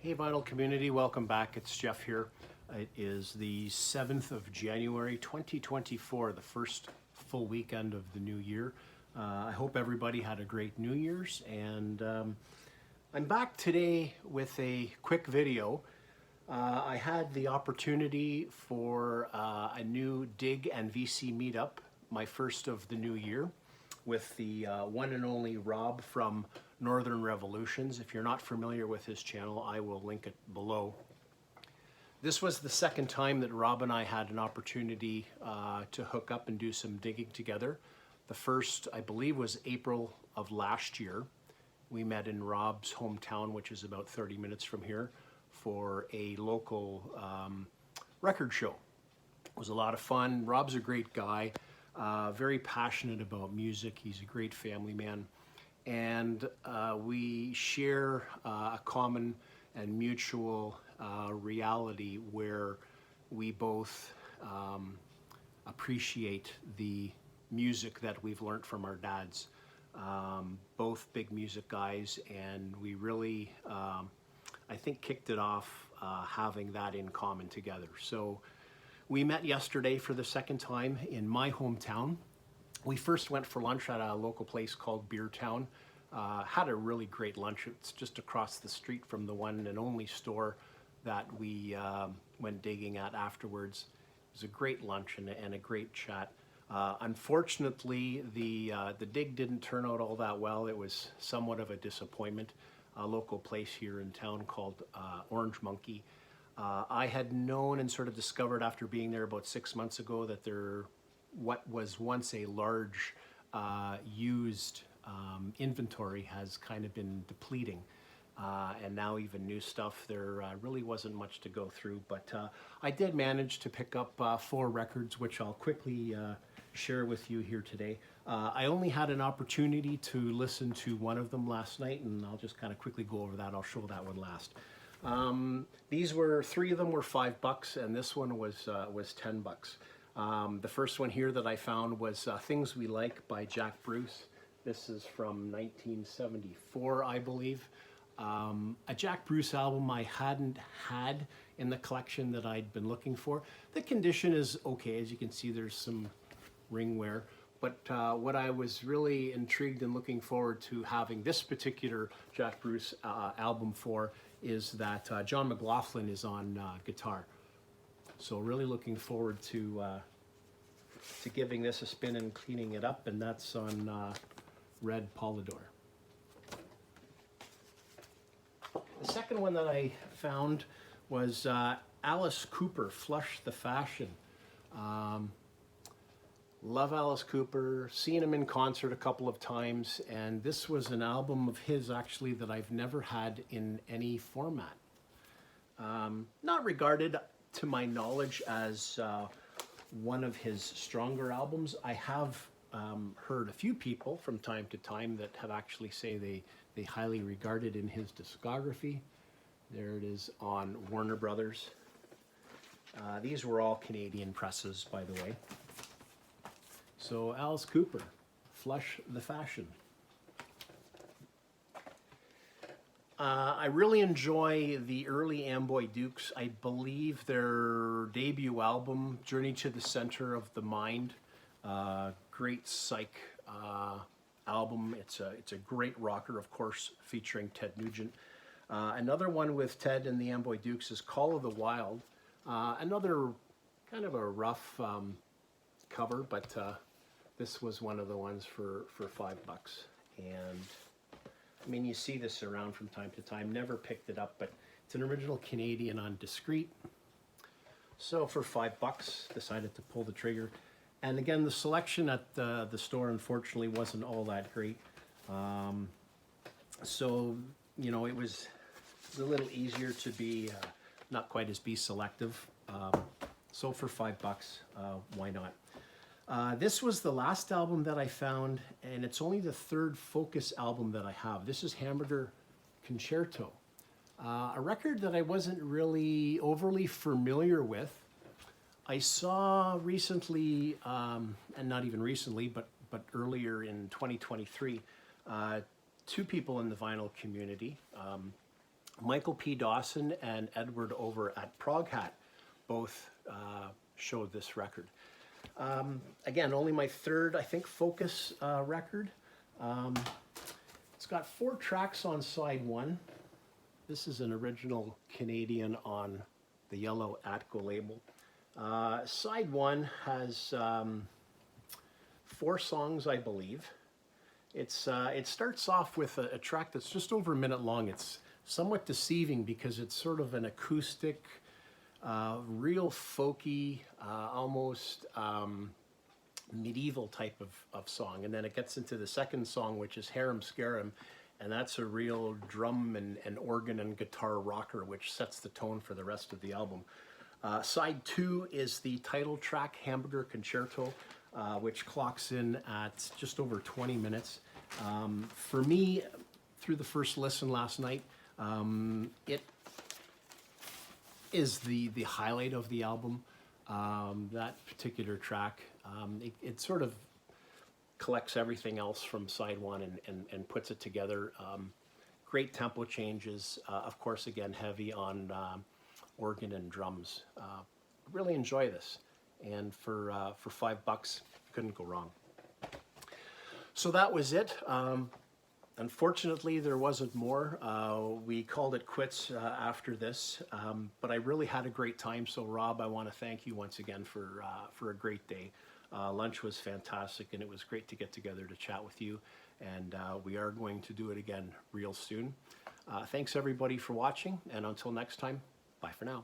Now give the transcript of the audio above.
Hey vinyl community, welcome back. It's Jeff here. It is the 7th of January 2024, the first full weekend of the new year. I hope everybody had a great New Year's, and I'm back today with a quick video. I had the opportunity for a new dig and VC meetup, my first of the new year, with the one and only Rob from Northern Revolutions. If you're not familiar with his channel, I will link it below. This was the second time that Rob and I had an opportunity to hook up and do some digging together. The first, I believe, was April of last year. We met in Rob's hometown, which is about 30 minutes from here, for a local record show. It was a lot of fun. Rob's a great guy, very passionate about music. He's a great family man. And we share a common and mutual reality where we both appreciate the music that we've learned from our dads. Both big music guys, and we really, I think, kicked it off having that in common together. So we met yesterday for the second time in my hometown. We first went for lunch at a local place called Beer Town. Had a really great lunch. It's just across the street from the one and only store that we went digging at afterwards. It was a great lunch and a great chat. Unfortunately, the dig didn't turn out all that well. It was somewhat of a disappointment. A local place here in town called Orange Monkey. I had known and sort of discovered after being there about 6 months ago that what was once a large used inventory has kind of been depleting, and now even new stuff, there really wasn't much to go through, but I did manage to pick up 4 records, which I'll quickly share with you here today. I only had an opportunity to listen to one of them last night, and I'll just kind of quickly go over that. I'll show that one last. These were 3 of them were $5, and this one was $10. The first one here that I found was Things We Like by Jack Bruce. This is from 1974, I believe. A Jack Bruce album I hadn't had in the collection that I'd been looking for. The condition is okay. As you can see, there's some ring wear. But what I was really intrigued and looking forward to having this particular Jack Bruce album for is that John McLaughlin is on guitar. So really looking forward to giving this a spin and cleaning it up, and that's on red Polydor. The second one that I found was Alice Cooper, Flush the Fashion. Love Alice Cooper, seen him in concert a couple of times, and this was an album of his actually that I've never had in any format. Not regarded to my knowledge as one of his stronger albums. I have heard a few people from time to time that have actually say they highly regard it in his discography. There it is on Warner Brothers. These were all Canadian presses, by the way. So Alice Cooper, Flush the Fashion. I really enjoy the early Amboy Dukes. I believe their debut album, Journey to the Center of the Mind, great psych album. It's a great rocker, of course, featuring Ted Nugent. Another one with Ted and the Amboy Dukes is Call of the Wild. Another kind of a rough cover, but this was one of the ones for $5. And I mean, you see this around from time to time. Never picked it up, but it's an original Canadian on Discreet. So for $5, decided to pull the trigger. And again, the selection at the store unfortunately wasn't all that great. So, you know, it was a little easier to be not quite as be selective. So for $5, why not? This was the last album that I found, and it's only the 3rd Focus album that I have. This is Hamburger Concerto, a record that I wasn't really overly familiar with. I saw recently, and not even recently, but earlier in 2023, 2 people in the vinyl community. Michael P. Dawson and Edward over at Proghat both showed this record. Again, only my third, I think, Focus record. It's got 4 tracks on side 1. This is an original Canadian on the yellow Atco label. Side 1 has 4 songs, I believe. It starts off with a track that's just over a minute long. It's somewhat deceiving because it's sort of an acoustic, real folky, almost medieval type of song. And then it gets into the second song, which is Harum Scarum, and that's a real drum and organ and guitar rocker, which sets the tone for the rest of the album. Side 2 is the title track, Hamburger Concerto, which clocks in at just over 20 minutes. For me, through the first listen last night, it is the highlight of the album. That particular track, it sort of collects everything else from side 1 and puts it together. Great tempo changes, of course, again, heavy on organ and drums. Really enjoy this, and for $5, couldn't go wrong. So that was it. Unfortunately, there wasn't more. We called it quits after this, but I really had a great time. So Rob, I want to thank you once again for a great day. Lunch was fantastic, and it was great to get together to chat with you. And we are going to do it again real soon. Thanks everybody for watching, and until next time, bye for now.